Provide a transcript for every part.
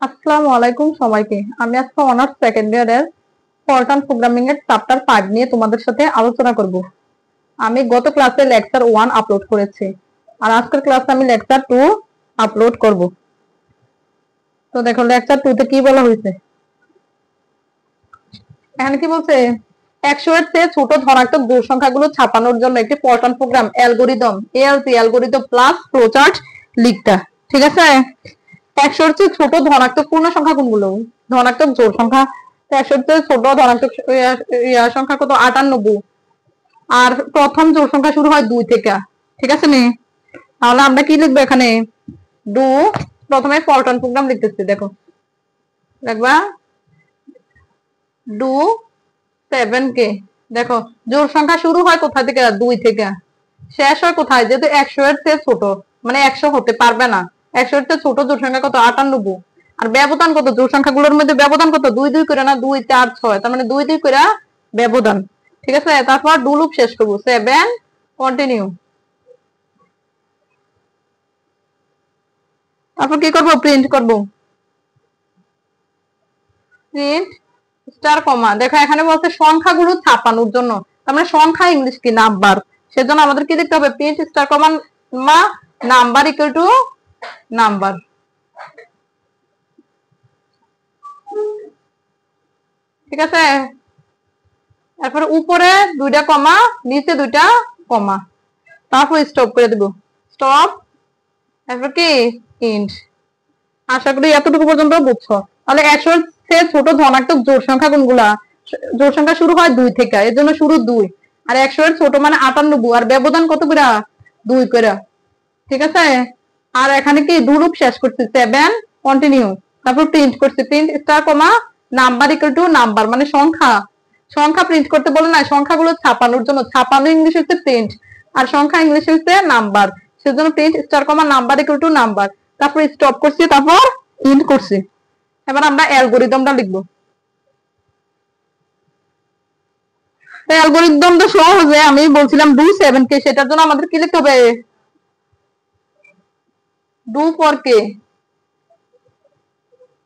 আসসালামু আলাইকুম সবাইকে। আমি আজকে অনার্স সেকেন্ড ইয়ারের ফরট্রান প্রোগ্রামিং এর চ্যাপ্টার 5 নিয়ে তোমাদের সাথে আলোচনা করব। আমি গত ক্লাসে লেকচার 1 আপলোড করেছি আর আজকের ক্লাসে আমি লেকচার 2 আপলোড করব। তো দেখো লেকচার 2 তে কি বলা হয়েছে। এখানে কি বলছে, 100 এর চেয়ে ছোট ধনাত্মক জোড় সংখ্যাগুলো ছাপানোর জন্য একটি Fortran program algorithm ALC algorithm plus flowchart লিখতে। ঠিক আছে, 100 এর চেয়ে ছোট ধনাত্মক পূর্ণ সংখ্যা কোনগুলো? ধনাত্মক জোড় সংখ্যা। 100 এর চেয়ে ছোট ধনাত্মক সংখ্যা কত? 98। আর প্রথম জোড় সংখ্যা শুরু হয় 2 থেকে। ঠিক আছে নি? তাহলে আমরা কি লিখবো এখানে? ডু, প্রথমে ফরট্রান প্রোগ্রাম লিখতেছি। দেখো দেখবা ডু 7 কে। দেখো জোড় সংখ্যা শুরু হয় কোথা থেকে? 2 থেকে। শেষ হয় কোথায়? যেহেতু 100 এর চেয়ে ছোট, মানে 100 হতে পারবে না। 100 এর চেয়ে ছোট জোড় সংখ্যা কত? 98। আর ব্যবধান কত? জোড় সংখ্যাগুলোর মধ্যে ব্যবধান কত? 2 2 করে না, 2 4 6, তার মানে 2 2 করে ব্যবধান। ঠিক আছে, তারপর ডু লুপ শেষ করবো। 7 কন্টিনিউ। তারপর কি করব? প্রিন্ট করব। প্রিন্ট স্টার কমা। দেখো এখানে বলছে সংখ্যাগুলো ছাপানোর জন্য, তার মানে সংখ্যা ইংলিশ কি? নাম্বার। সেজন্য আমাদের কি লিখতে হবে? Print star comma number equal to number. ঠিক আছে, তারপরে উপরে 2টা কমা, নিচে 2টা কমা, তারপর স্টপ করে দেব। স্টপ, তারপর কি ইন্ট। আশা করি এতটুকু পর্যন্ত বুঝছো। তাহলে 100 এর চেয়ে ছোট ধনাত্মক জোড় সংখ্যা কোনগুলা? জোড় সংখ্যা শুরু হয় 2 থেকে, এর জন্য শুরু 2। আর 100 এর ছোট মানে 98, আর ব্যবধান কত করে? 2 করে। ঠিক আছে, আর এখানে কি ডু লুপ শেষ করছি। 7 কন্টিনিউ, তারপর প্রিন্ট করছি। Print star comma number equal to number, মানে সংখ্যা। সংখ্যা প্রিন্ট করতে বলে না, সংখ্যাগুলো ছাপানোর জন্য। ছাপানো ইংলিশ হচ্ছে প্রিন্ট, আর সংখ্যা ইংলিশ হচ্ছে নাম্বার। সেজন্য print star comma number equal to number, তারপর স্টপ করছি, তারপর ইন্ট করছি। এবার আমরা অ্যালগরিদমটা লিখবো। অ্যালগরিদম তো সহজে, আমি বলছিলাম ডু 7 কে, সেটার জন্য আমাদের কি লিখতে হবে? ডু 4 কে।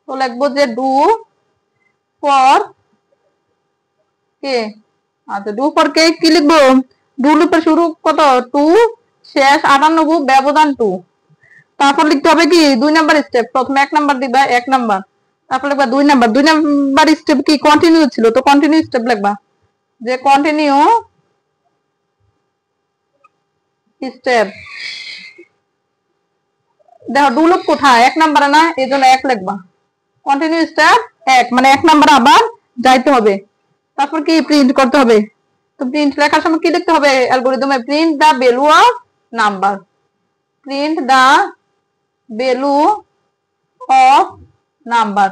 তো লিখবো যে ডু 4 কে। আচ্ছা, ডু 4 কে কি লিখবো? ডু লুপের শুরু কত? 2, শেষ 98, ব্যবধান 2। তারপর লিখতে হবে কি? 2 নাম্বার স্টেপ। প্রথমে 1 নাম্বার দিবা, 1 নাম্বার। তারপর লিখবা 2 নাম্বার। 2 নাম্বার স্টেপ কি? কন্টিনিউ ছিল, তো কন্টিনিউ স্টেপ লিখবা, যে কন্টিনিউ স্টেপ। দেখো ডু লুপ কোথায়? 1 নাম্বারে না, এই জন্য 1 লিখবা। কন্টিনিউ স্টেপ 1, মানে 1 নাম্বার আবার যাইতে হবে। তারপর কি? প্রিন্ট করতে হবে। তো প্রিন্ট লেখার সময় কি লিখতে হবে? অ্যালগরিদমে print the value of number. Print the value of number.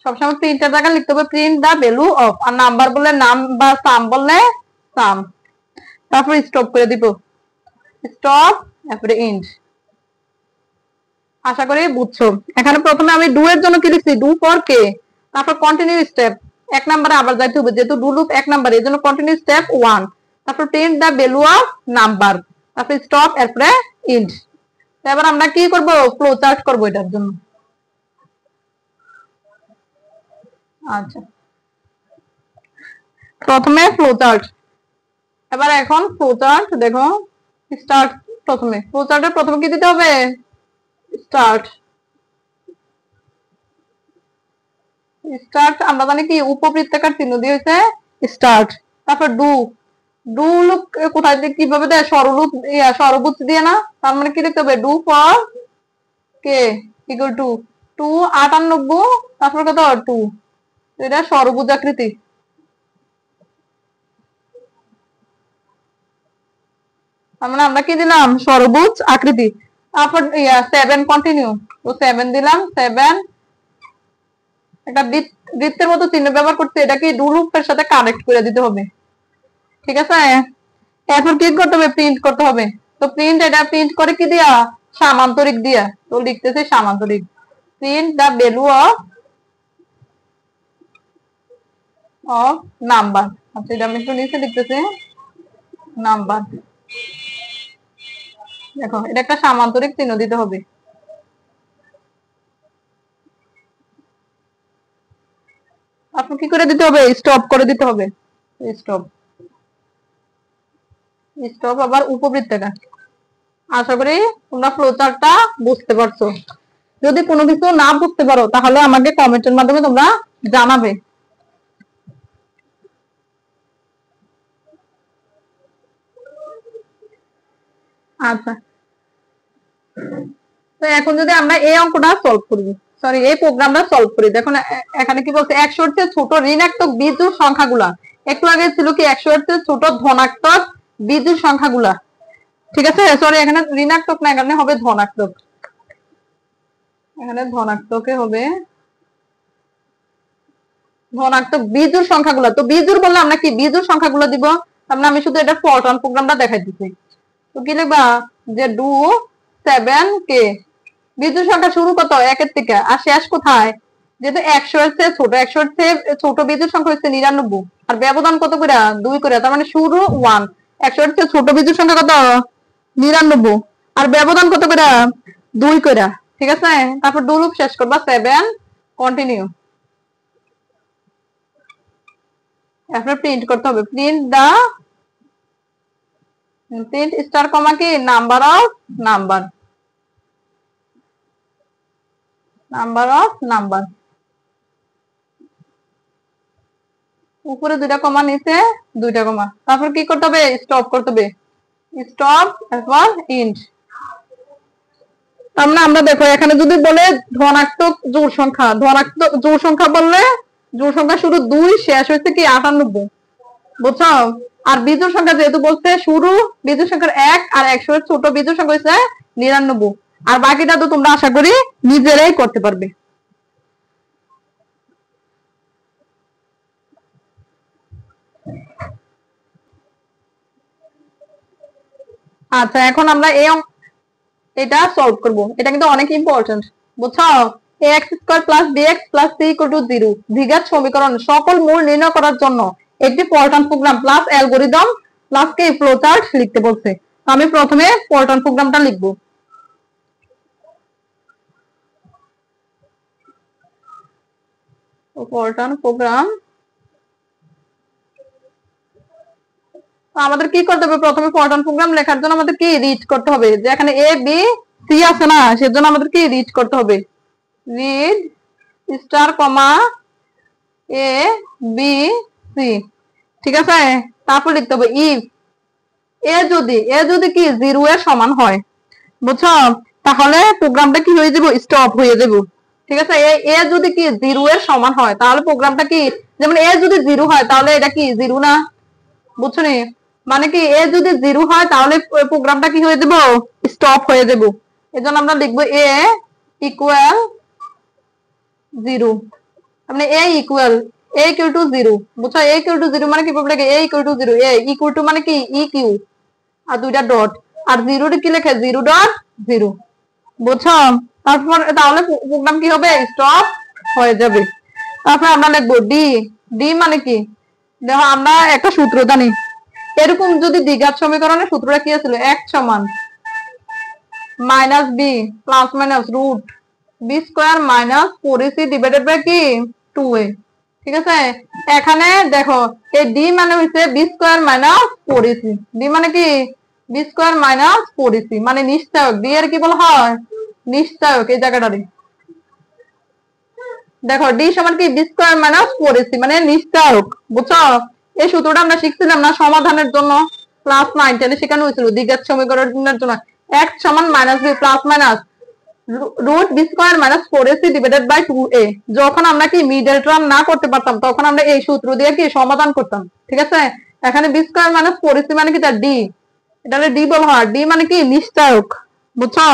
সবসময় প্রিন্টের জায়গায় লিখতে হবে প্রিন্ট দা ভ্যালু অফ, আর নাম্বার বললে নাম, বা সাম বললে সাম। তারপর স্টপ করে দিব। স্টপ, তারপরে ইন্ট। আশা করি বুঝছো। এখানে প্রথমে আমি ডু এর জন্য কি লিখছি? ডু 4 কে। তারপর কন্টিনিউ স্টেপ 1 নাম্বারে আবার যাইতে হবে, যেহেতু ডু লুপ 1 নাম্বার, এই জন্য কন্টিনিউ স্টেপ 1। তারপর print the value of number, তারপর স্টপ, এরপরে ইন্ট। এবার আমরা কি করব? ফ্লো চার্ট করব এটার জন্য। আচ্ছা, প্রথমে ফ্লো চার্ট। এবার এখন ফ্লো চার্ট দেখো, স্টার্ট। প্রথমে ফ্লো চার্টের প্রথমে কি দিতে হবে? স্টার্ট। স্টার্ট আমরা জানি কি? উপবৃত্তাকার চিহ্ন দিয়ে হয়েছে স্টার্ট। তারপর ডু। ডু লুপ কোথায় দিয়ে কিভাবে দেয়? সরলুপ, সরবুজ দিয়ে না। তার মানে কি লিখতে হবে? ডু 4 কে ইকুয়াল টু 2 98, তারপর কত? 2। এটা সরবুজ আকৃতি। তার মানে আমরা কি দিলাম? সরবুজ আকৃতি। তারপর 7 কন্টিনিউ। তো 7 দিলাম। 7 একটা বৃত্তের মতো চিহ্ন ব্যবহার করতে, এটা কি ডু লুপের সাথে কানেক্ট করে দিতে হবে। ঠিক আছে, এরপর কি করতে হবে? প্রিন্ট করতে হবে। তো প্রিন্ট, এটা প্রিন্ট করে কি দিয়া? সামান্তরিক দিয়া। তো লিখতেছে সামান্তরিক। Print the value of number. আচ্ছা, এটা আমি একটু নিচে লিখতেছি নাম্বার। দেখো এটা একটা সামান্তরিক চিহ্ন দিতে হবে। করে দিতে হবে, স্টপ করে দিতে হবে, স্টপ স্টপ আবার উপবৃত্তাকার। আশা করি তোমরা ফ্লোচার্টটা বুঝতে পারছো। যদি কোনো কিছু না বুঝতে পারো তাহলে আমাকে কমেন্টের মাধ্যমে তোমরা জানাবে। আচ্ছা, তো এখন যদি আমরা এই অঙ্কটা সলভ করি, সরি এই প্রোগ্রামটা সলভ করি, দেখুন এখানে কি বলছে 100 এর চেয়ে ছোট ঋণাত্মক বিজোড় সংখ্যাগুলা, একটু আগে ছিল কি 100 এর চেয়ে ছোট ধনাত্মক বিজোড় সংখ্যাগুলা, ঠিক আছে, সরি এখানে ঋণাত্মক না, এখানে হবে ধনাত্মক, এখানে ধনাত্মকে হবে ধনাত্মক বিজোড় সংখ্যাগুলো। তো বিজোড় বললে আমরা কি বিজোড় সংখ্যাগুলো দিব, তার মানে আমি শুধু এটা ফলটন প্রোগ্রামটা দেখাই দিচ্ছি। তো কি লিখবা যে ডু 7k, বিজোড় সংখ্যা শুরু কত 1 এর থেকে আর শেষ কোথায়, যেহেতু 100 এর চেয়ে ছোট, 100 এর চেয়ে ছোট বিজোড় সংখ্যা হচ্ছে 99 আর ব্যবধান কত করে 2 করে, তার মানে শুরু 1, 100 এর চেয়ে ছোট বিজোড় সংখ্যা কত 99 আর ব্যবধান কত করে 2 করে, ঠিক আছে। তারপর ডু লুপ শেষ করবা 7 কন্টিনিউ, এরপর প্রিন্ট করতে হবে, প্রিন্ট স্টার কমা কি number of number, number of number, উপরে 2টা কমা নিচে 2টা কমা, তারপর কি করতে হবে স্টপ করতে হবে, স্টপ এরপর ইন্ট। তার মানে আমরা দেখো এখানে যদি বলে ধনাত্মক জোড় সংখ্যা, ধনাত্মক জোড় সংখ্যা বললে জোড় সংখ্যা শুরু 2 শেষ হয়েছে কি 98, বুঝছো। আর বিজোড় সংখ্যা যেহেতু বলছে শুরু বিজোড় সংখ্যার 1 আর 100 এর ছোট বিজোড় সংখ্যা হচ্ছে 99, আর বাকিটা তো তোমরা আশা করি নিজেরাই করতে পারবে। আচ্ছা, এখন আমরা এটা সলভ করব, এটা কিন্তু অনেক ইম্পর্টেন্ট, বুঝছো। ax² + bx + c = 0 দ্বিঘাত সমীকরণ সকল মূল নির্ণয় করার জন্য একটি ফলটন প্রোগ্রাম প্লাস অ্যালগরিদম প্লাস কে ফ্লোচার্ট লিখতে বলছে। আমি প্রথমে ফলটন প্রোগ্রামটা লিখব। ফলটন প্রোগ্রাম আমাদের কি করতে হবে, প্রথমে ফলটন প্রোগ্রাম লেখার জন্য আমাদের কি রিড করতে হবে, যে এখানে a b c আছে না, সেজন্য আমাদের কি রিড করতে হবে, read star comma a b c, ঠিক আছে। তারপর লিখতে হবে ইফ এ যদি কি 0 এর সমান হয়, বুঝছো, তাহলে প্রোগ্রামটা কি হয়ে যাবে স্টপ হয়ে যাবে, ঠিক আছে। এ যদি কি 0 এর সমান হয় তাহলে প্রোগ্রামটা কি, যেমন এ যদি 0 হয় তাহলে এটা কি 0 না, বুঝছো নি, মানে কি এ যদি 0 হয় তাহলে প্রোগ্রামটা কি হয়ে যাবে স্টপ হয়ে যাবে। এজন্য আমরা লিখবো a ইকুয়াল 0, মানে a ইকুয়াল টু 0, বুঝছো, a ইকুয়াল টু 0 মানে কি বলবো, a equal to 0, a equal to মানে কি ইq আর 2টা ডট, আর 0 কি লেখে 0.0, বুঝছো। তারপর তাহলে প্রোগ্রাম কি হবে স্টপ হয়ে যাবে। তারপর আমরা লিখবো ডি মানে কি, দেখো আমরা একটা সূত্র জানি, এরকম যদি দ্বিঘাত সমীকরণের সূত্রটা কি ছিল, x সমান minus B plus minus root B square minus 4ac divided by কি 2a, ঠিক আছে। এখানে দেখো এই ডি মানে হচ্ছে B square minus 4ac, D মানে কি বি স্কোয়ার মাইনাস 4ac মানে নিশ্চয়ক, ডি এর কি বলা হয় নিশ্চয়ক, এই জায়গাটারে দেখো ডি সমান কি বি স্কোয়ার মাইনাস 4ac মানে নিশ্চয়ক, বুঝছো। এই সূত্রটা আমরা শিখছিলাম না সমাধানের জন্য, ক্লাস 9 10 শেখানো হয়েছিল দ্বিঘাত সমীকরণের জন্য, x সমান minus B plus minus root B square minus 4ac divided by 2a। যখন আমরা কি মিডল টার্ম না করতে পারতাম তখন আমরা এই সূত্র দিয়ে কি সমাধান করতাম, ঠিক আছে। এখানে বি স্কোয়ার মাইনাস 4ac মানে কি তার ডি, এটা ডি বলা হয়, ডি মানে কি নিশ্চয়ক, বুঝছো।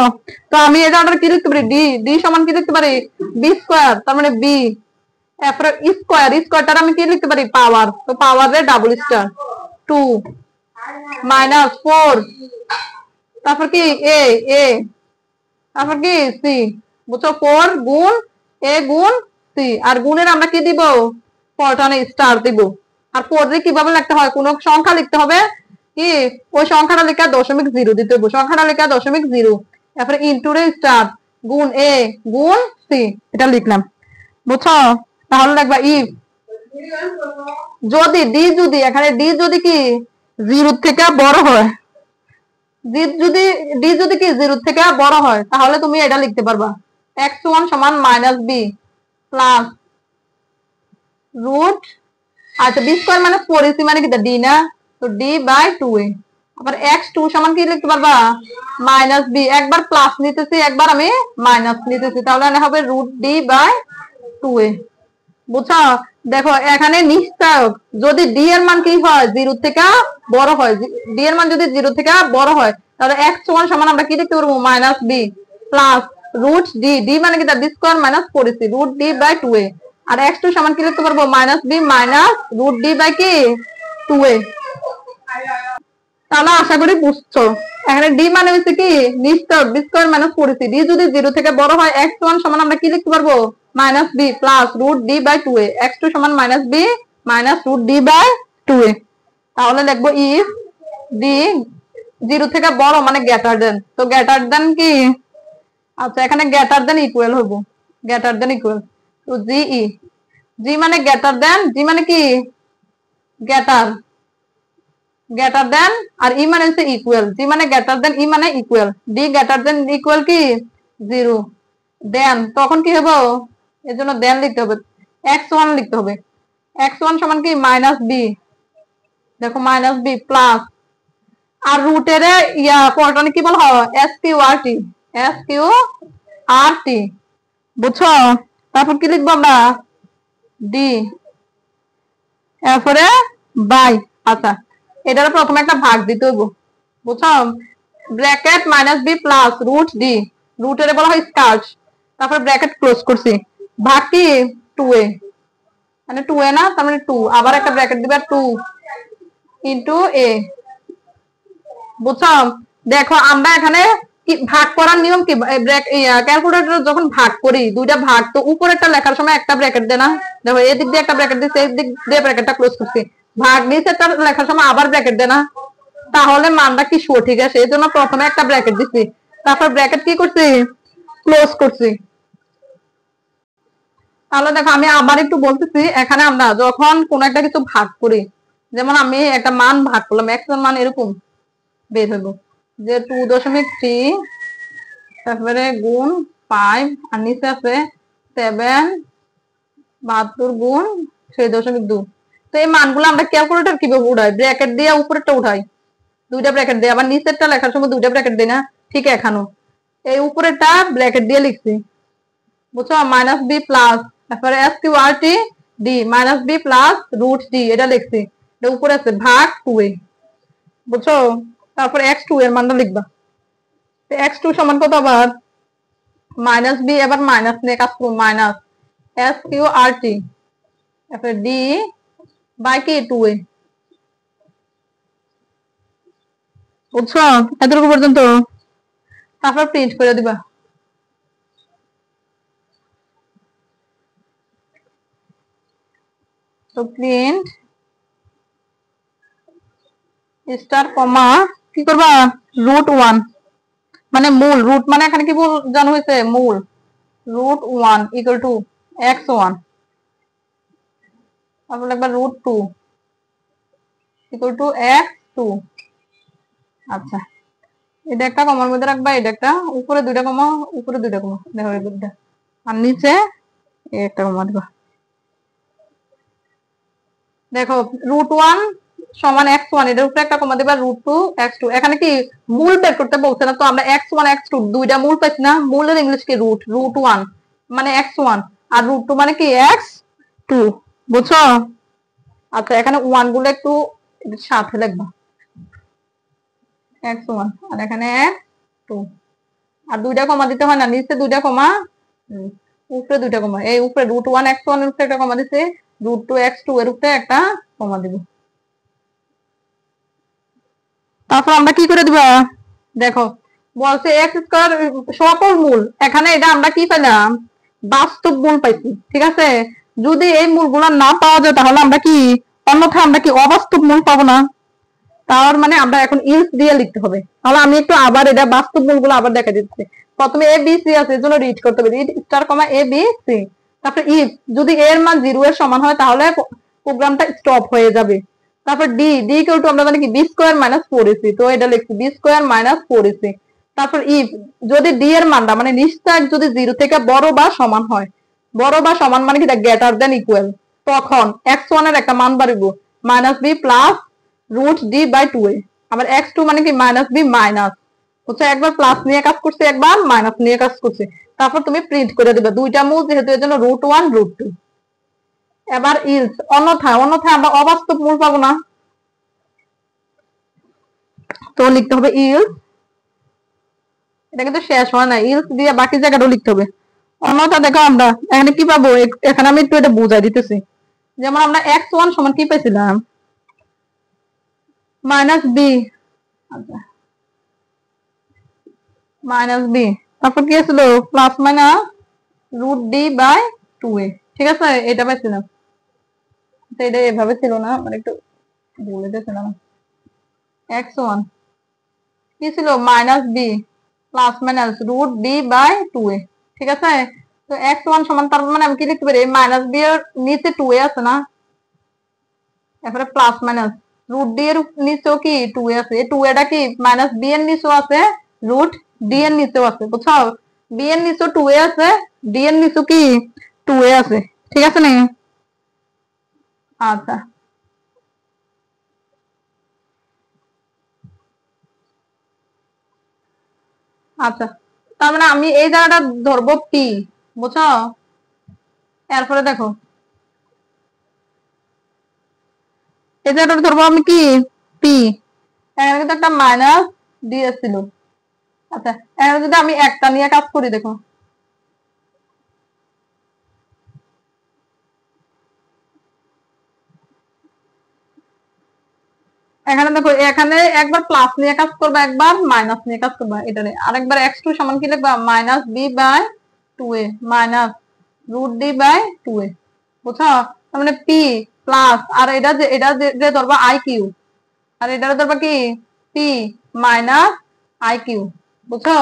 তো আমি এটা কি লিখতে পারি, ডি সমান কি লিখতে পারি বি স্কোয়ার, তার মানে বি, এরপরে স্কোয়ারটা আমি কি লিখতে পারি পাওয়ার, তো পাওয়ারের ডাবল স্টার 2 মাইনাস 4, তারপর কি এ তারপর কি সি, বুঝছো, 4 গুণ এ গুণ সি, আর গুণের আমরা কি দিব ফলটনে স্টার দিব। আর 4 দিয়ে কিভাবে লিখতে হয়, কোন সংখ্যা লিখতে হবে কি ওই সংখ্যাটা লেখা 0.0 দিতে হবে, সংখ্যাটা লেখা 0.0, তারপরে ইনটু রে স্টার গুণ এ গুণ সি, এটা লিখলাম, বুঝছো। তাহলে লিখবা ইফ যদি ডি যদি এখানে ডি যদি কি 0 থেকে বড় হয়, ডি যদি কি 0 থেকে বড় হয়, তাহলে তুমি এটা লিখতে পারবা x1 সমান মাইনাস বি প্লাস রুট, আচ্ছা বি স্কয়ার মানে 4ac মানে কি ডি না, তো ডি বাই 2a। আবার x2 সমান কি লিখতে পারবা মাইনাস বি, একবার প্লাস নিতেছি একবার আমি মাইনাস নিতেছি, তাহলে এখানে হবে রুট ডি বাই 2a। বুঝছো? দেখো এখানে নিশ্চয়ক যদি ডি এর মান কি হয় 0 থেকে বড় হয়, ডি এর মান যদি 0 থেকে বড় হয়, তাহলে x1 সমান আমরা কি লিখতে পারবো minus B plus root D, D মানে কি D square minus 4ac root D by 2a। আর x2 সমান কি লিখতে পারবো minus B minus root D by কি 2a। তাহলে আশা করি বুঝছো। এখানে ডি মানে হচ্ছে কি নিশ্চয় B square minus 4ac, D যদি 0 থেকে বড় হয় x1 সমান আমরা কি লিখতে পারবো minus B plus root D by 2a, x2 সমান minus B minus root D by 2a। তাহলে লিখবো ইফ ডি 0 থেকে বড় মানে গ্রেটার দেন, তো গ্রেটার দেন কি, আচ্ছা এখানে গ্রেটার দেন ইকুয়াল হবো, গ্রেটার দেন ইকুয়াল তো জি ই, জি মানে গ্রেটার দেন, জি মানে কি গ্রেটার, গ্রেটার দেন আর ই মানে হচ্ছে ইকুয়াল, জি মানে গ্রেটার দেন ই মানে equal, D greater than equal কি 0, দেন তখন কি হবে এর জন্য দেন লিখতে হবে, x1 লিখতে হবে, x1 সমান কি মাইনাস বি, দেখো মাইনাস বি প্লাস আর রুটের ইয়া পল্টনে কি বলা হয় এস কিউ আর টি, এস কিউ আর টি। বুঝছো? তারপর কি লিখবো আমরা ডি, এরপরে বাই, আচ্ছা এটার প্রথমে একটা ভাগ দিতে হইব। বুঝছো? Bracket minus B plus root D, রুটের বলা হয় স্কার্ট, তারপর ব্র্যাকেট ক্লোজ করছি, ভাগ কি 2a, মানে 2a না তার মানে 2, আবার একটা ব্র্যাকেট দিবা 2 ইনটু a। বুঝছো? দেখো আমরা এখানে কি ভাগ করার নিয়ম কি, ক্যালকুলেটর যখন ভাগ করি দুইটা ভাগ, তো উপরেরটা লেখার সময় একটা ব্র্যাকেট দেয় না, দেখো এদিক দিয়ে একটা ব্র্যাকেট দিচ্ছে এদিক দিয়ে ব্র্যাকেটটা ক্লোজ করছি, ভাগ নিচেরটা লেখার সময় আবার ব্র্যাকেট দেয় না, তাহলে মানটা কি সঠিক আছে, এই জন্য প্রথমে একটা ব্র্যাকেট দিচ্ছি, তারপর ব্র্যাকেট কি করছি ক্লোজ করছি। তাহলে দেখো আমি আবার একটু বলতেছি, এখানে আমরা যখন কোন একটা কিছু ভাগ করি, যেমন আমি একটা মান ভাগ করলাম, x এর মান এরকম বের হইব যে 2.3, তারপরে গুণ 5 আর নিচে আছে 7 গুণ 6.2। তো এই মানগুলো আমরা ক্যালকুলেটর কিভাবে উঠাই, ব্র্যাকেট দিয়ে উপরেরটা উঠাই, দুইটা ব্র্যাকেট দিয়ে, আবার নিচেরটা লেখার সময় দুইটা ব্র্যাকেট দিই না, ঠিক এখানেও এই উপরেরটা ব্র্যাকেট দিয়ে লিখছি। বুঝছো? মাইনাস বি প্লাস তারপরে S Q R T D minus B plus root D, এটা লিখছি, এটা উপরে আছে ভাগ 2a। বুঝছো? তারপর x2 এর মানটা লিখবা, x2 সমান কত আবার মাইনাস বি, এবার মাইনাস নিয়ে কাজ করবো, মাইনাস এস কিউ আর টি তারপরে ডি বাই কি 2a। বুঝছো? এতটুকু পর্যন্ত, তারপর প্রিন্ট করে দিবা। তো প্রিন্ট স্টার কমা কি করবা রুট 1 মানে মূল, রুট মানে এখানে কি জানো হয়েছে মূল, রুট 1 ইকুয়াল টু x1, তারপর লিখবা রুট 2 ইকুয়াল টু x2। আচ্ছা এটা একটা কমার মধ্যে রাখবা, এটা একটা উপরে দুইটা কমা, উপরে দুইটা কমা, দেখো এই দুইটা আর নিচে একটা কমা দিবা। দেখো রুট 1 সমান x1, এটার উপরে একটা কমা দিবা রুট 2 x2। এখানে কি মূল বের করতে বলছে না, তো আমরা x1 x2 দুইটা মূল পাইছি না, মূলের ইংলিশ কি রুট, রুট 1 মানে x1 আর রুট 2 মানে কি x2। বুঝছো? আচ্ছা এখানে 1 গুলো একটু সাথে লিখবা, x1 আর এখানে x2, আর দুইটা কমা দিতে হয় না, নিচে দুইটা কমা উপরে দুইটা কমা, এই উপরে রুট 1 x1 এর উপরে একটা কমা দিছে, রুট 2 x2 এর উপরে একটা কমা দিব। তারপর আমরা কি করে দিবা, দেখো বলছে এক্স স্কয়ার সকল মূল, এখানে এটা আমরা কি পেলাম বাস্তব মূল পাইছি, ঠিক আছে। যদি এই মূলগুলো না পাওয়া যায় তাহলে আমরা কি অন্যথায় আমরা কি অবাস্তব মূল পাবো না, তার মানে আমরা এখন ইলস দিয়ে লিখতে হবে। তাহলে আমি একটু আবার এটা বাস্তব মূলগুলো আবার দেখা দিচ্ছি। প্রথমে এ বি সি আছে, এর জন্য রিড করতে হবে, রিড স্টার কমা এ বি সি, তারপরে ইফ যদি এর মান 0 এর সমান হয় তাহলে প্রোগ্রামটা স্টপ হয়ে যাবে। তারপর ডি ডি কেউ টু আমরা জানি কি বি স্কোয়ার মাইনাস 4ac, তো এটা লিখছি বি স্কোয়ার মাইনাস 4ac। তারপর ইফ যদি ডি এর মানটা মানে নিশ্চয় যদি 0 থেকে বড় বা সমান হয়, বড় বা সমান মানে কি গ্রেটার দেন ইকুয়াল, তখন x1 এর একটা মান বাড়িব minus B plus root D by 2a। আবার x2 মানে কি মাইনাস বি মাইনাস হচ্ছে, একবার প্লাস নিয়ে কাজ করছে একবার মাইনাস নিয়ে কাজ করছে। তারপর তুমি প্রিন্ট করে দিবে দুইটা মূল যেহেতু এর জন্য √1 √2। এবার ইলস অন্যথায় আমরা অবাস্তব মূল পাবো না, তো লিখতে হবে ইলস। এটা কিন্তু শেষ হয় না, ইলস দিয়ে বাকি জায়গাটাও লিখতে হবে। অন্যথা দেখো আমরা এখানে কি পাবো, এখানে আমি একটু এটা বুঝাই দিতেছি। যেমন আমরা x1 সমান কি পেয়েছিলাম মাইনাস বি, আচ্ছা মাইনাস বি, তারপর কি ছিল plus minus root D by 2a, ঠিক আছে এটা পাইছিলাম। এটা এভাবে ছিল না, মানে একটু বলে দিয়েছিলাম। x1 কি ছিল minus B plus minus root D by 2a, ঠিক আছে। তো x1 সমান তার মানে আমি কি লিখতে পারি, মাইনাস বি এর নিচে 2a আছে না, এরপরে প্লাস মাইনাস রুট ডি এর নিচেও কি 2a আছে, এই 2a টা কি মাইনাস বি এর নিচেও আছে, রুট ডি এর নিচেও আছে, বুঝছো। বি এর নিচেও 2a আছে, ডি এর নিচেও কি 2a আছে, ঠিক আছে নি। আচ্ছা আচ্ছা, তার মানে আমি এই জায়গাটা ধরবো পি, বুঝছো। এরপরে দেখো এই জায়গাটা ধরবো আমি কি পি, এখানে কিন্তু একটা মাইনাস দিয়েছিল। আচ্ছা এখানে যদি আমি একটা নিয়ে কাজ করি, দেখো এখানে দেখো, এখানে একবার প্লাস নিয়ে কাজ করবা একবার মাইনাস নিয়ে কাজ করবা, এটা নিয়ে আরেকবার x2 সমান কি লিখবা minus B by 2a minus root D by 2a, বুঝছো। তার মানে পি প্লাস আর এটা যে ধরবা আই কিউ, আর এটা ধরবা কি পি মাইনাস আই কিউ, বুঝছো।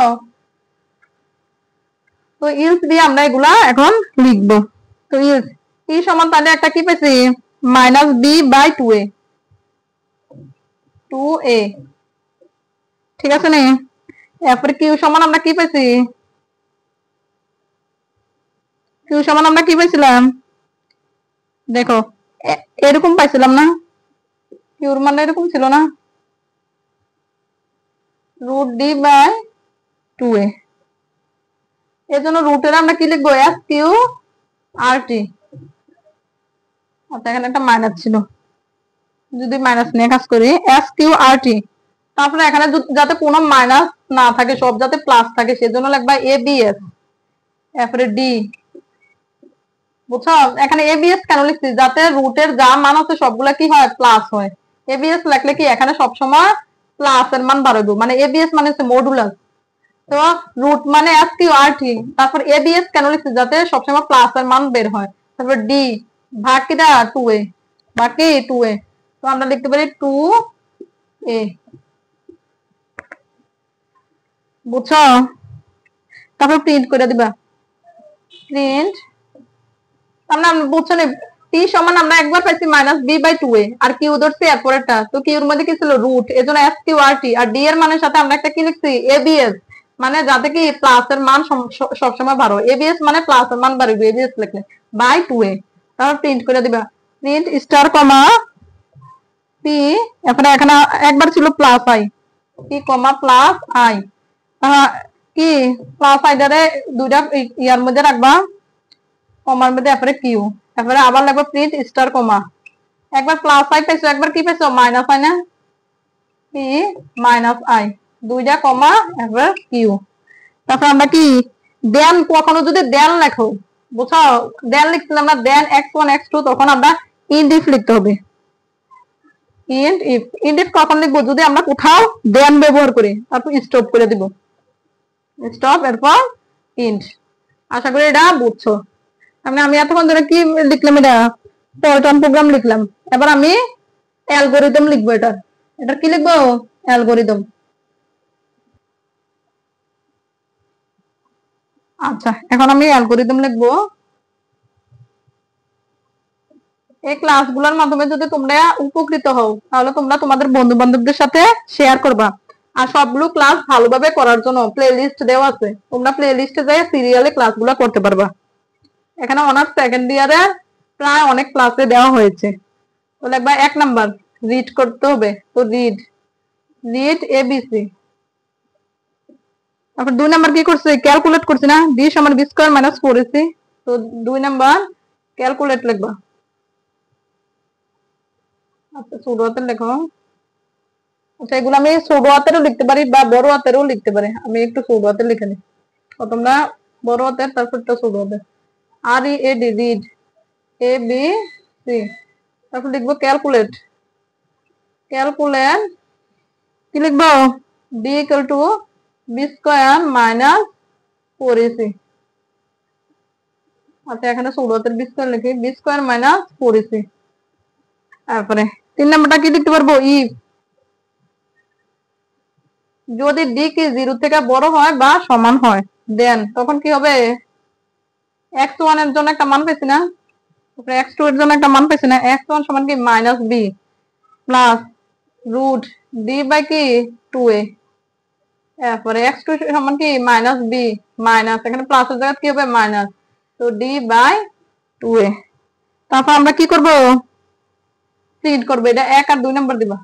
তো ইলস দিয়ে আমরা এগুলা এখন লিখবো। তো ইলস ই সমান তাহলে একটা কি পেয়েছি মাইনাস বি বাই 2a, ঠিক আছে নি। এরপরে কিউ সমান আমরা কি পেয়েছি, কিউ সমান আমরা কি পেয়েছিলাম দেখো এরকম পাইছিলাম না, কিউর মানে এরকম ছিল না, রুট ডি বাই 2a। এর জন্য রুটের আমরা কি লিখবো এস কিউ আর টি। আচ্ছা এখানে একটা মাইনাস ছিল, যদি মাইনাস নিয়ে কাজ করি এস কিউ আর টি, তারপরে এখানে যাতে কোনো মাইনাস না থাকে সব যাতে প্লাস থাকে সেজন্য লিখবা এ বি এস, এরপরে ডি, বুঝছো। এখানে এবিএস কেন লিখছি, যাতে রুটের যা মান আছে সবগুলা কি হয় প্লাস হয়। এবিএস লিখলে কি এখানে সবসময় প্লাস এর মান বাড়াবো, মানে এবিএস মানে হচ্ছে মডুলাস। তো রুট মানে এস কিউ আর টি, তারপর এবিএস কেন লিখছি যাতে সবসময় প্লাস এর মান বের হয়। তারপর ডি ভাগ কিটা 2a, বাকি 2a, তো আমরা লিখতে পারি 2a, বুঝছো। তারপর প্রিন্ট করে দিবা, প্রিন্ট আমরা বুঝছো না, টি সমান আমরা একবার পাইছি মাইনাস বি বাই 2a আর কিউ ধরছি এরপরেরটা, তো কিউর মধ্যে কি ছিল রুট, এজন্য এস কিউ আর টি, আর ডি এর মানের সাথে আমরা একটা কি লিখছি এবিএস, মানে যাতে কি প্লাস এর মান সবসময় বাড়ো, এবিএস মানে প্লাস এর মান বাড়বে এবিএস লিখলে বাই 2a। তারপর প্রিন্ট করে দিবা, প্রিন্ট স্টার কমা পি, এখানে এখানে একবার ছিল plus I, P comma plus I, কি প্লাস আইটারে দুইটা ইয়ার মধ্যে রাখবা, কমার মধ্যে এরপরে কিউ, এরপরে আবার লাগবে প্রিন্ট স্টার কমা, একবার প্লাস আই পাইছো একবার কি পাইছো মাইনাস আই না, পি মাইনাস আই, দুইটা কমা এরপর কিউ। তারপর আমরা কি দেন, কখনো যদি দেন লেখো, বুঝছো, দেন লিখছিলাম না দেন x1 x2, তখন আমরা ইন্ট ইফ লিখতে হবে, ইন্ট ইফ। ইন্ট ইফ কখন লিখবো, যদি আমরা কোথাও দেন ব্যবহার করি, তারপর স্টপ করে দিব, স্টপ এরপর ইন্ট। আশা করি এটা বুঝছো। আমি এতক্ষণ ধরে কি লিখলাম, এটা পল্টন প্রোগ্রাম লিখলাম, এবার আমি অ্যালগরিদম লিখবো, এটা কি লিখবো অ্যালগরিদম। আচ্ছা এখন আমি অ্যালগরিদম লিখবো, এই ক্লাসগুলোর মাধ্যমে যদি তোমরা উপকৃত হও তাহলে তোমরা তোমাদের বন্ধু বান্ধবদের সাথে শেয়ার করবা। আর সবগুলো ক্লাস ভালোভাবে করার জন্য প্লে লিস্ট দেওয়া আছে, তোমরা প্লে লিস্টে যাই সিরিয়ালে ক্লাসগুলো করতে পারবা। এখানে অনার্স সেকেন্ড ইয়ারে প্রায় অনেক ক্লাসে দেওয়া হয়েছে। তো লিখবা 1 নাম্বার রিড করতে হবে, তো রিড এবিসি। তারপর 2 নাম্বার কি করছে, ক্যালকুলেট করছে না, ডি সমান বি স্কয়ার মাইনাস 4ac। তো 2 নাম্বার ক্যালকুলেট লিখবা। আচ্ছা ছোট হাতের লেখো। আচ্ছা এগুলো আমি ছোট হাতেরও লিখতে পারি বা বড় হাতেরও লিখতে পারি, আমি একটু ছোট হাতের লিখে নিই। তোমরা বড় হাতের তারপর ছোট হাতের। R E A D read A B C. তারপর লিখবো ক্যালকুলেট কি লিখবো, D equal to B square minus 4ac। আচ্ছা এখানে ছোট হাতের বি স্কয়ার লিখি, বি স্কয়ার মাইনাস 4ac। তারপরে 3 নাম্বারটা কি লিখতে পারবো, ইফ যদি ডি কি 0 থেকে বড় হয় বা সমান হয় দেন তখন কি হবে, x1 এর জন্য একটা মান পেয়েছি না, তারপরে x2 এর জন্য একটা মান পেয়েছি না, x1 সমান কি minus B plus root D by কি 2a। তারপরে x2 সমান কি মাইনাস বি মাইনাস, এখানে প্লাসের জায়গায় কি হবে মাইনাস, তো ডি বাই 2a। তারপর আমরা কি করব, প্রিন্ট করবো। এটা 1 আর 2 নাম্বার দিবা,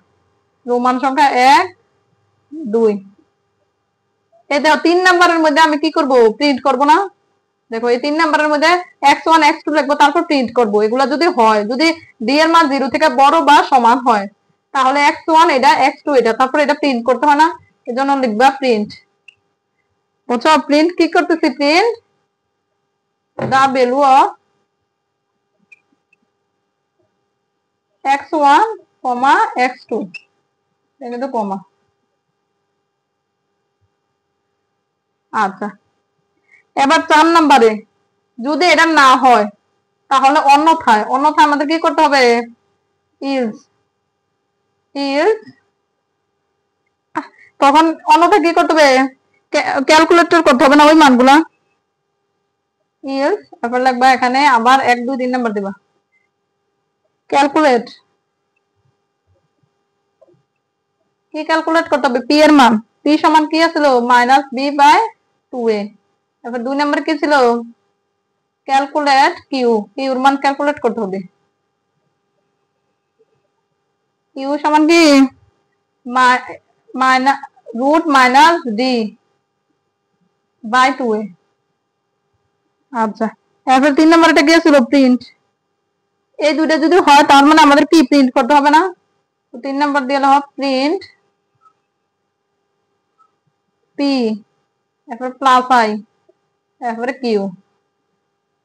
রোমান সংখ্যা 1 2। এই দেখো 3 নাম্বারের মধ্যে আমি কি করব, প্রিন্ট করব না। দেখো এই 3 নাম্বারের মধ্যে x1 x2 লিখবো, তারপর প্রিন্ট করব। এগুলা যদি হয়, যদি ডি এর মান 0 থেকে বড় বা সমান হয় তাহলে x1 এটা x2 এটা, তারপর এটা প্রিন্ট করতে হয় না, এজন্য লিখবা প্রিন্ট। বুঝছো, প্রিন্ট কি করতেছি, print the value of x1 x2, এটা তো কমা। আচ্ছা এবার 4 নাম্বারে যদি এটা না হয় তাহলে অন্যথায় আমাদের কি করতে হবে, ইলস তখন অন্যথায় কি করতে হবে, ক্যালকুলেটর করতে হবে না ওই মানগুলা, ইলস তারপর লাগবা এখানে আবার 1 2 3 নাম্বার দিবা, ক্যালকুলেট কি ক্যালকুলেট করতে হবে, পি এর মান, পি সমান কি ছিল মাইনাস বি বাই 2a। তারপর 2 নাম্বার কি ছিল, ক্যালকুলেট কিউর মান ক্যালকুলেট করতে হবে, কিউ সমান কি minus root minus D by 2a। আচ্ছা এরপর 3 নাম্বারটা কি ছিল, প্রিন্ট। এই দুইটা যদি হয় তার মানে আমাদের কি প্রিন্ট করতে হবে না, তো 3 নাম্বার দিয়ে হবে প্রিন্ট পি, এরপর প্লাস আই, এরপরে কিউ।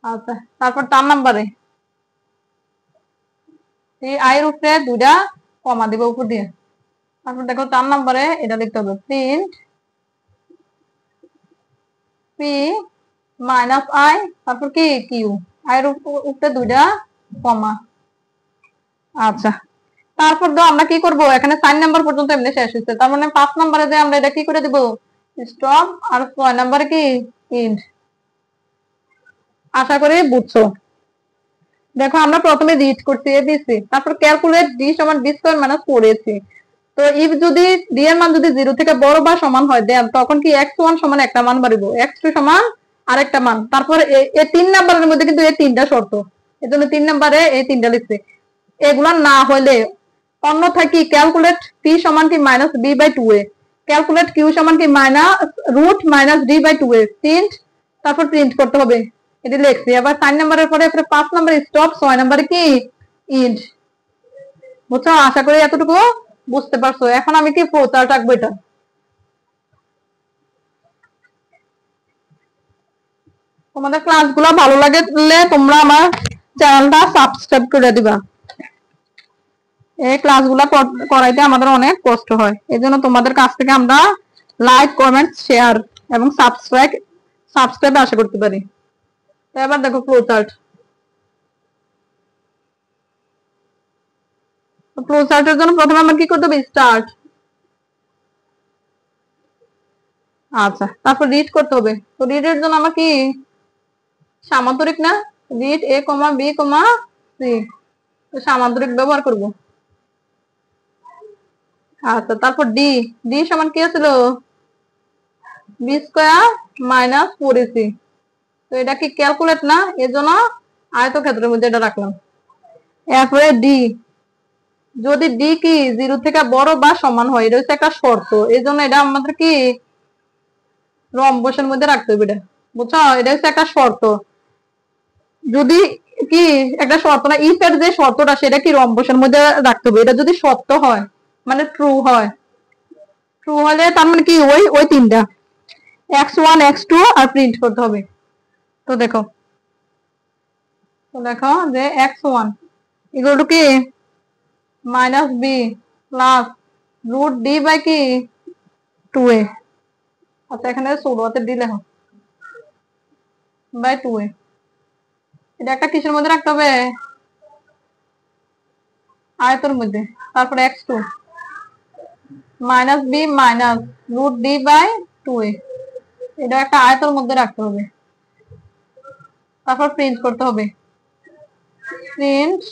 আচ্ছা তারপর 4 নাম্বারে এই আই এর উপরে দুইটা কমা দিব উপর দিয়ে। তারপর দেখো 4 নাম্বারে এটা লিখতে হবে, প্রিন্ট পি মাইনাস আই, তারপর কি কিউ, আই এর উপরে দুইটা কমা। আচ্ছা তারপর তো আমরা কি করব, এখানে 4 নাম্বার পর্যন্ত এমনি শেষ হচ্ছে, তার মানে 5 নাম্বারে যে আমরা এটা কি করে দিব, স্টপ, আর 6 নাম্বারে কি এন্ড। আশা করি বুঝছো। দেখো আমরা প্রথমে রিড করছি এবিসি, তারপর ক্যালকুলেট ডি সমান বি স্কয়ার মাইনাস 4ac। তো ইফ যদি ডি এর মান যদি 0 থেকে বড় বা সমান হয় দেন তখন কি x1 সমান একটা মান বাড়িব, x2 সমান আরেকটা মান। তারপর এই 3 নাম্বারের মধ্যে কিন্তু এই তিনটা শর্ত, এজন্য 3 নাম্বারে এই তিনটা লিখছে। এগুলা না হলে অন্যথায় কি, ক্যালকুলেট পি সমান কি minus B by 2a, calculate Q সমান কি minus root minus D by 2a, print তারপর প্রিন্ট করতে হবে, এটা লিখছি। আবার 4 নাম্বারের পরে 5 নাম্বারে স্টপ, 6 নাম্বারে কি ইন্ড। বুঝছো, আশা করি এতটুকু বুঝতে পারছো। এখন আমি কি প্রচার রাখবো, এটা তোমাদের ক্লাসগুলো ভালো লাগলে তোমরা আমার চ্যানেলটা সাবস্ক্রাইব করে দিবা। এই ক্লাসগুলো করাইতে আমাদের অনেক কষ্ট হয়, এজন্য তোমাদের কাছ থেকে আমরা লাইক কমেন্ট শেয়ার এবং সাবস্ক্রাইব আশা করতে পারি। এবার দেখো ফ্লোচার্ট, ফ্লোচার্টের জন্য প্রথমে আমরা কি করতে হবে, স্টার্ট। আচ্ছা তারপর রিড করতে হবে, তো রিডের জন্য আমরা কি সামান্তরিক না, read A comma B comma C. সামান্তরিক ব্যবহার করব। আচ্ছা, তারপর ডি, ডি সমান কি ছিল, বি স্কয়ার মাইনাস 4ac। তো এটা কি ক্যালকুলেট না, এজন্য আয়তক্ষেত্রের মধ্যে এটা রাখলাম। এরপরে ডি, যদি ডি কি 0 থেকে বড় বা সমান হয়, এটা হচ্ছে একটা শর্ত, এই জন্য এটা আমাদের কি রম্বসের মধ্যে রাখতে হবে। এটা বুঝছো, এটা হচ্ছে একটা শর্ত। যদি কি একটা শর্ত না, ইফ এর যে শর্তটা সেটা কি রম্বসের মধ্যে রাখতে হবে। এটা যদি সত্য হয় মানে ট্রু হয়, ট্রু হলে তার মানে কি ওই ওই তিনটা x1 x2 আর প্রিন্ট করতে হবে। তো দেখো, যে x1 ইকুয়াল টু কি minus B plus root D by কি 2a। আচ্ছা, এখানে ছোট ডি লেখো বাই 2a। এটা একটা কিসের মধ্যে রাখতে হবে, আয়তের মধ্যে। তারপরে x2 minus B minus root D by 2a, এটা একটা আয়তের মধ্যে রাখতে হবে। তারপর প্রিন্ট করতে হবে, প্রিন্ট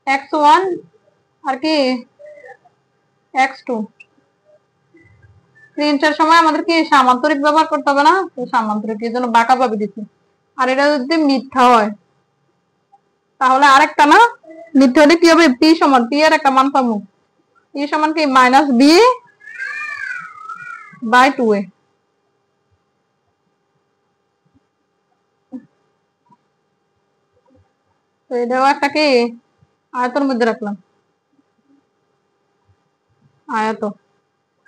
x1 আর কি x2। প্রিন্টের সময় আমাদের কি সামান্তরিক ব্যবহার করতে হবে না, তো সামান্তরিক এর জন্য বাঁকা ভাবে দিচ্ছি। আর এটা যদি মিথ্যা হয় তাহলে আরেকটা না, মিথ্যা হলে কি হবে, পি সমান, পি এর একটা মান পাবো, পি সমান কি মাইনাস বি বাই 2a। তো এটাও একটা কি আয়তর মধ্যে রাখলাম, আয়ত।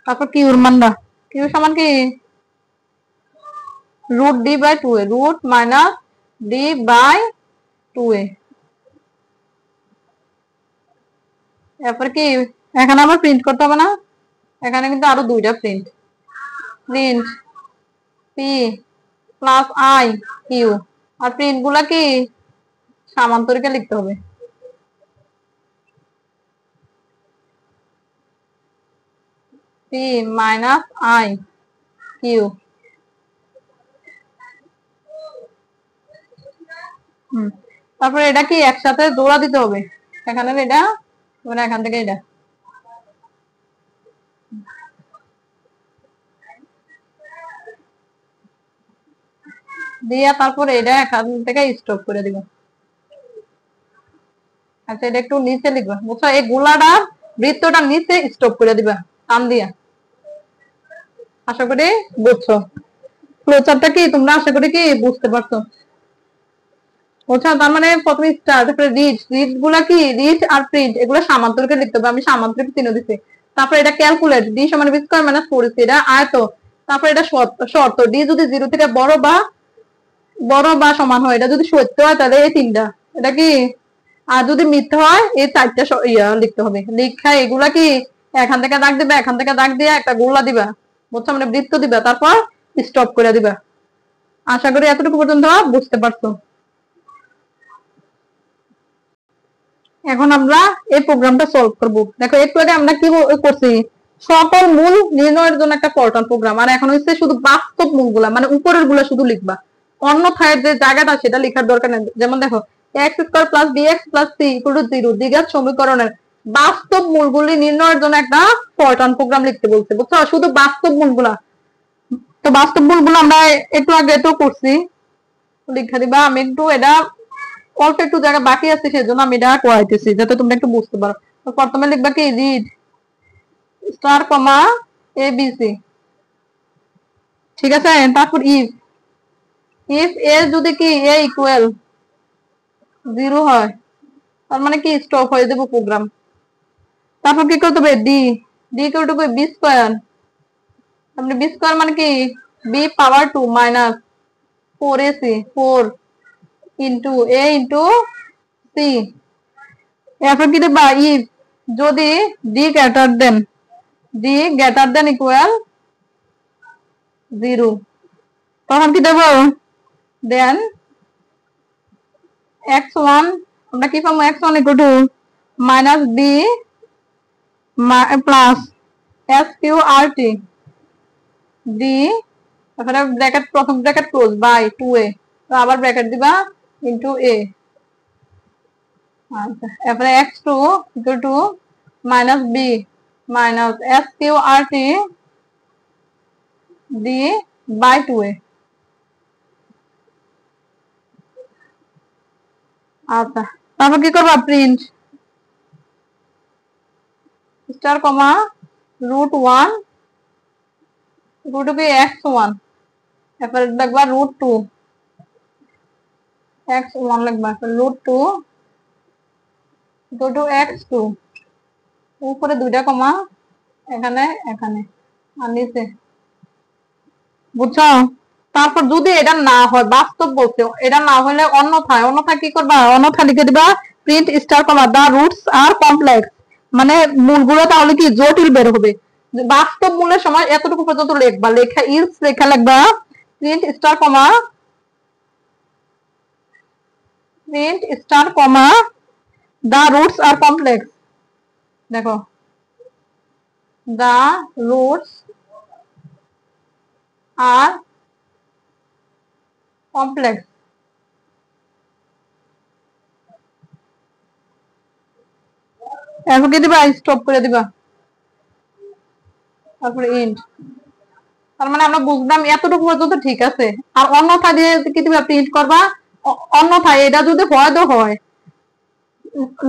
তারপর কিউর মানটা, কিউ সমান কি root D by 2a, root minus D by 2a। এরপর কি এখানে আমার প্রিন্ট করতে হবে না, এখানে কিন্তু আরো দুইটা print, print P plus I Q. আর প্রিন্ট গুলা কি সামান্তরিকে লিখতে হবে, পি মাইনাস আই কিউ। তারপরে এটা কি একসাথে জোড়া দিতে হবে, এখানে এটা এখান থেকে এটা দিয়া, তারপরে এটা এখান থেকে স্টপ করে দিব। আচ্ছা, এটা একটু নিচে লিখবা, বুঝছো, এই গোলাটা বৃত্তটা নিচে স্টপ করে দিবা টান দিয়া। আশা করি বুঝছো, ফ্লোচারটা কি তোমরা আশা করি কি বুঝতে পারছো। বুঝছো, তার মানে প্রথমে স্টার, তারপরে রিড, রিড গুলা কি রিড আর প্রিন্ট এগুলো সামান্তরিকে লিখতে হবে, আমি সামান্তরিক চিহ্ন দিচ্ছি। তারপরে এটা ক্যালকুলেট, ডি সমান বি স্কয়ার মাইনাস 4ac, এটা আয়ত। তারপরে এটা শর্ত, শর্ত ডি যদি 0 থেকে বড় বা সমান হয়, এটা যদি সত্য হয় তাহলে এই তিনটা, এটা কি, আর যদি মিথ্যা হয় এই চারটা লিখতে হবে। লিখা এগুলা কি এখান থেকে দাগ দিবা, এখান থেকে দাগ দিয়ে একটা গোলা দিবা, বুঝছো, মানে বৃত্ত দিবা, তারপর স্টপ করে দিবা। আশা করি এতটুকু পর্যন্ত বুঝতে পারছো। এখন আমরা এই প্রোগ্রামটা সলভ করব। দেখো, একটু আগে আমরা কি করছি, সকল মূল নির্ণয়ের জন্য একটা পল্টন প্রোগ্রাম, আর এখন হচ্ছে শুধু বাস্তব মূলগুলা, মানে উপরের গুলা শুধু লিখবা, অন্যথায় যে জায়গাটা সেটা লেখার দরকার নেই। যেমন দেখো, x square plus B X plus C equal to 0 দ্বিঘাত সমীকরণের বাস্তব মূলগুলি নির্ণয়ের জন্য একটা পল্টন প্রোগ্রাম লিখতে বলছে, বুঝছো, শুধু বাস্তব মূলগুলা। তো বাস্তব মূলগুলো আমরা একটু আগে তো করছি, লিখে দিবা। আমি একটু এটা অল্প একটু জায়গা বাকি আছে, সেজন্য আমি এটা করাইতেছি যাতে তোমরা একটু বুঝতে পারো। তো প্রথমে লিখবা কি রিড স্টার কমা এ বি সি, ঠিক আছে। তারপর ইফ, ইফ এ যদি কি এ ইকুয়াল 0 হয়, তার মানে কি স্টপ হয়ে যাবে প্রোগ্রাম। তারপর কি করতে হবে, D, D equal to B square, তারপরে বি স্কয়ার মানে কি B power 2 minus 4ac, 4 into A into C. এরপর কি দেবা, ইফ যদি ডি গ্রেটার দেন ইকুয়াল 0, তখন কি দেব, দেন x1, আমরা কি পাবো, x1 equal to minus B plus S Q R T D, তারপরে ব্র্যাকেট, প্রথম ব্র্যাকেট ক্লোজ বাই 2a, তো আবার ব্র্যাকেট দিবা ইন্টু এ। আচ্ছা এরপরে x2 equal to minus b minus sqrt d by 2a। আচ্ছা তারপর কি করবা প্রিন্ট স্টার কমা √1 কি x1 এরপর লিখবা √2 x1 লিখবা √2 ইকুয়াল টু x2 উপরে দুইটা কমা এখানে এখানে আর নিচে, বুঝছো? তারপর যদি এটা না হয় বাস্তব বলতে এটা না হলে অন্যথায় কি করবা অন্যথা লিখে দিবা প্রিন্ট স্টার কমা দা রুটস আর কমপ্লেক্স, মানে মূলগুলো তাহলে কি জটিল বের হবে। বাস্তব মূলের সময় এতটুকু পর্যন্ত লিখবা, লেখা লিখবা প্রিন্ট স্টার কমা দা রুটস আর কমপ্লেক্স। দেখো দা রুটস আর কমপ্লেক্স, এখন কি দিবা স্টপ করে দিবা তারপরে ইন্ট। তার মানে আমরা বুঝলাম এতটুকু পর্যন্ত ঠিক আছে, আর অন্যথা দিয়ে কি দিবা প্রিন্ট করবা, অন্যথায় এটা যদি হয় তো হয়,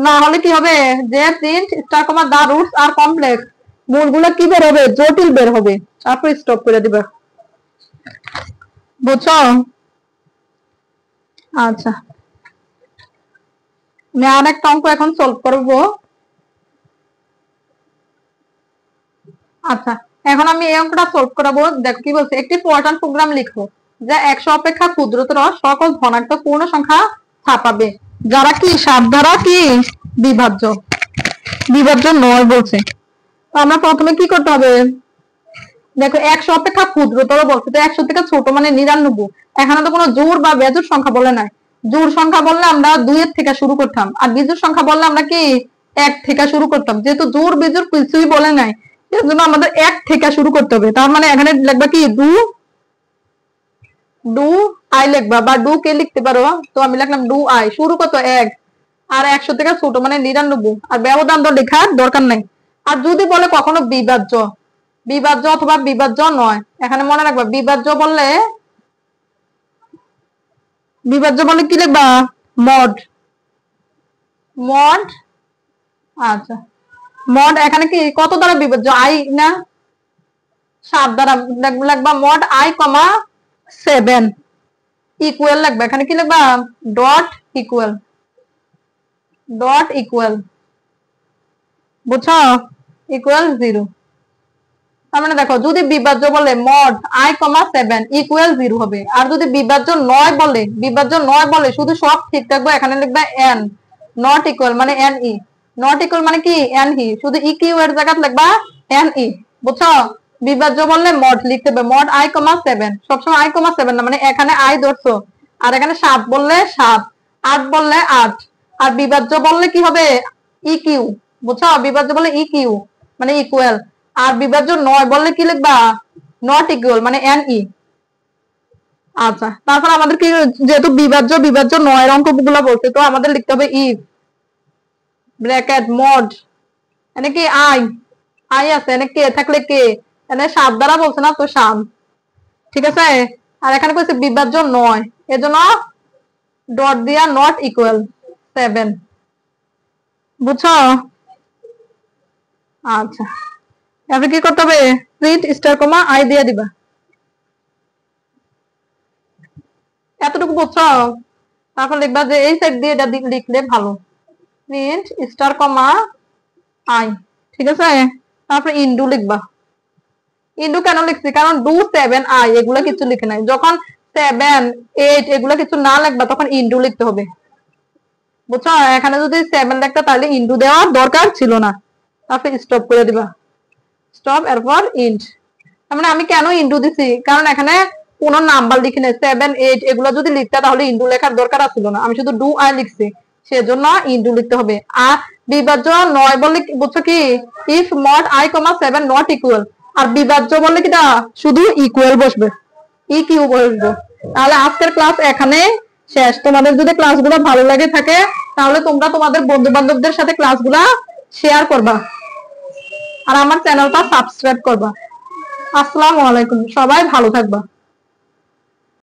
না হলে কি হবে যে প্রিন্ট স্টার কমা দা রুটস আর কমপ্লেক্স মূলগুলো কি বের হবে জটিল বের হবে, তারপর স্টপ করে দিবা, বুঝছো? আচ্ছা আমি আর একটা অঙ্ক এখন সলভ করব। আচ্ছা এখন আমি এই অঙ্কটা সলভ করাবো। দেখো কি বলছে, একটি পর্টান প্রোগ্রাম লিখো যা 100 অপেক্ষা ক্ষুদ্রতর সকল ধনাত্মক পূর্ণ সংখ্যা ছাপাবে যারা কি 7 দ্বারা কি বিভাজ্য নয় বলছে। তো আমরা প্রথমে কি করতে হবে, দেখো 100 অপেক্ষা ক্ষুদ্রতর বলছে, তো 100 থেকে ছোট মানে 99। এখানে তো কোনো জোড় বা বেজোড় সংখ্যা বলে নাই। জোড় সংখ্যা বললে আমরা 2 এর থেকে শুরু করতাম, আর বিজোড় সংখ্যা বললে আমরা কি 1 থেকে শুরু করতাম। যেহেতু জোড় বেজোড় কিছুই বলে নাই এর জন্য আমাদের 1 থেকে শুরু করতে হবে। তার মানে এখানে লিখবা কি ডু আই লিখবা, বা ডু কে লিখতে পারো, তো আমি লিখলাম ডু আই। শুরু কত 1, আর 100 থেকে ছোট মানে 99, আর ব্যবধান তো লেখার দরকার নাই। আর যদি বলে কখনো বিভাজ্য অথবা বিভাজ্য নয়, এখানে মনে রাখবা বিভাজ্য বললে কি লিখবা মড। আচ্ছা মড এখানে কি কত দ্বারা বিভাজ্য আই না 7 দ্বারা, লিখবা মড আই কমা 7 ইকুয়াল লিখবা, এখানে কি লিখবা ডট ইকুয়াল, বুঝছো? ইকুয়াল 0। তার মানে দেখো যদি বিভাজ্য বলে মড আই কমা 7 ইকুয়াল 0 হবে, আর যদি বিভাজ্য নয় বলে শুধু সব ঠিক থাকবে, এখানে লিখবা এন নট ইকুয়াল মানে এন ই, নট ইকুয়াল মানে কি এন ই, শুধু ই কিউ এর জায়গায় লিখবা এন ই, বুঝছো? বিভাজ্য বললে মড লিখতে হবে মড আই কমা 7, সবসময় আই কমা 7 না, মানে এখানে আই ধরছো, আর এখানে 7 বললে 7, 8 বললে 8, আর বিভাজ্য বললে কি হবে ই কিউ, বুঝছো? বিভাজ্য বললে ই কিউ মানে ইকুয়াল, আর বিভাজ্য নয় বললে কি লিখবা নট ইকুয়াল মানে এন ই। আচ্ছা তারপর আমাদের কি, যেহেতু বিভাজ্য নয় অঙ্কগুলো বলছে, তো আমাদের লিখতে হবে ইফ ব্র্যাকেট মড, এনে কি আই আছে, এনে কে থাকলে কে, এনে 7 দ্বারা বলছে না তো 7, ঠিক আছে? আর এখানে কইছে বিভাজ্য নয়, এজন্য ডট দিয়া নট ইকুয়াল 7, বুঝছো? আচ্ছা এবার কি করতে হবে, প্রিন্ট স্টার কমা আই দিয়ে দিবা, এতটুকু বুঝছো? তারপর লিখবা যে এই সাইড দিয়ে এটা লিখলে ভালো, প্রিন্ট স্টার কমা আই, ঠিক আছে? তারপর ইনডু লিখবা। ইনডু কেন লিখছি, কারণ ডু 7 আই এগুলা কিছু লিখে নাই, যখন 7 8 এগুলা কিছু না লিখবা তখন ইনডু লিখতে হবে, বুঝছো? এখানে যদি 7 লিখতা তাহলে ইনডু দেওয়ার দরকার ছিল না। তারপর স্টপ করে দিবা, স্টপ এরপর ইন্ট। তার মানে আমি কেন ইনডু দিছি, কারণ এখানে কোনো নাম্বার লিখি নাই, 7 8 এগুলো যদি লিখতা তাহলে ইনডু লেখার দরকার ছিল না, আমি শুধু ডু আই লিখছি, সেজন্য ইনডু লিখতে হবে। আর বিভাজ্য নয় বললে বুঝছো কি if mod I comma 7 not equal, আর বিভাজ্য বললে কিটা শুধু ইকুয়াল বসবে, ই কিউ বসবে। তাহলে আজকের ক্লাস এখানে শেষ। তোমাদের যদি ক্লাসগুলো ভালো লাগে থাকে তাহলে তোমরা তোমাদের বন্ধু বান্ধবদের সাথে ক্লাসগুলা শেয়ার করবা আর আমার চ্যানেলটা সাবস্ক্রাইব করবা। আসসালামু আলাইকুম, সবাই ভালো থাকবা।